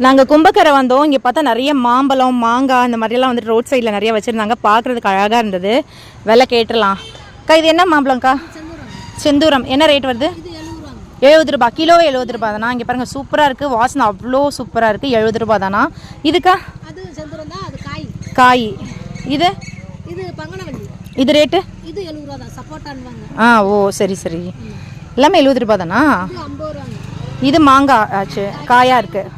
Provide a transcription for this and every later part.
நாங்கள் கும்பக்கரை வந்தோம். இங்கே பார்த்தா நிறைய மாம்பழம் மாங்காய் இந்த மாதிரிலாம் வந்துட்டு ரோட் சைடில் நிறைய வச்சுருந்தாங்க. பார்க்குறதுக்கு அழகாக இருந்தது. விலை கேட்டுடலாம். அக்கா இது என்ன மாம்பழம்க்கா? செந்தூரம். என்ன ரேட் வருது? 70 ரூபா. கிலோ 70 ரூபா தானா? இங்கே பாருங்கள் சூப்பராக இருக்குது. வாசனை அவ்வளோ சூப்பராக இருக்குது. 70 ரூபா தானா? இதுக்கா? காய். இது இது ரேட்டு? ஓ சரி சரி. எல்லாமே 70 ரூபா தானா? இது மாங்காய் ஆச்சு. காயாக இருக்குது.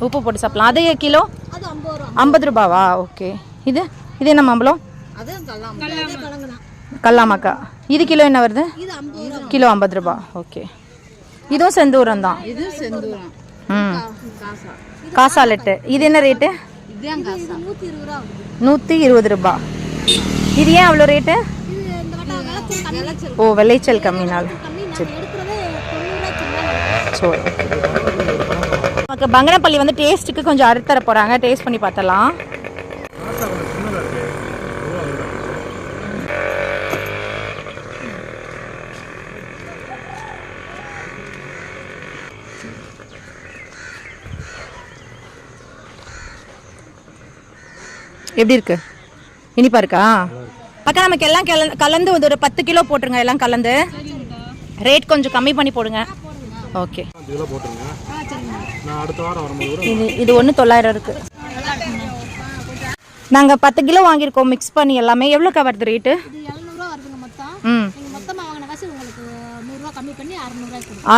உப்பு போட்டு சாப்பிடலாம். அது கிலோ 50 ரூபாவா? ஓகே. இது இது என்ன மாம்பழம்? கல்லாமாக்கா. இது கிலோ என்ன வருது? கிலோ 50 ரூபா. ஓகே. இதுவும் செந்தூரம் தான். காசாலெட்டு. இது என்ன ரேட்டு? 120 ரூபா. இது ஏன் அவ்வளோ ரேட்டு? ஓ விளைச்சல் கம்மினால். சரி ஓகே. பங்கனப்பள்ளி வந்து டேஸ்ட்டுக்கு கொஞ்சம் அறுத்தர போகிறாங்க. டேஸ்ட் பண்ணி பார்த்தலாம். எப்படி இருக்கு? இனிப்பா இருக்கா? அக்கா நமக்கு எல்லாம் கலந்து ஒரு 10 கிலோ போட்டுருங்க. எல்லாம் கலந்து ரேட் கொஞ்சம் கம்மி பண்ணி போடுங்க. ஓகே. இது ஒன்று 900 இருக்கு. நாங்கள் 10 கிலோ வாங்கியிருக்கோம் மிக்ஸ் பண்ணி எல்லாமே. எவ்வளோக்கா வருது ரேட்டு?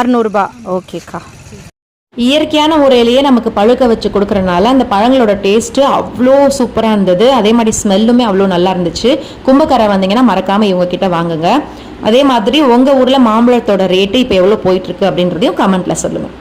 600 ரூபா. ஓகேக்கா. இயற்கையான முறையிலேயே நமக்கு பழுக்க வச்சு கொடுக்குறனால அந்த பழங்களோட டேஸ்ட்டு அவ்வளோ சூப்பராக இருந்தது. அதே மாதிரி ஸ்மெல்லுமே அவ்வளோ நல்லா இருந்துச்சு. கும்பக்கரை வந்தீங்கன்னா மறக்காமல் இவங்க கிட்ட வாங்குங்க. அதே மாதிரி உங்கள் ஊரில் மாம்பழத்தோட ரேட்டு இப்போ எவ்வளோ போயிட்டுருக்கு அப்படின்றதையும் கமெண்ட்டில் சொல்லுங்கள்.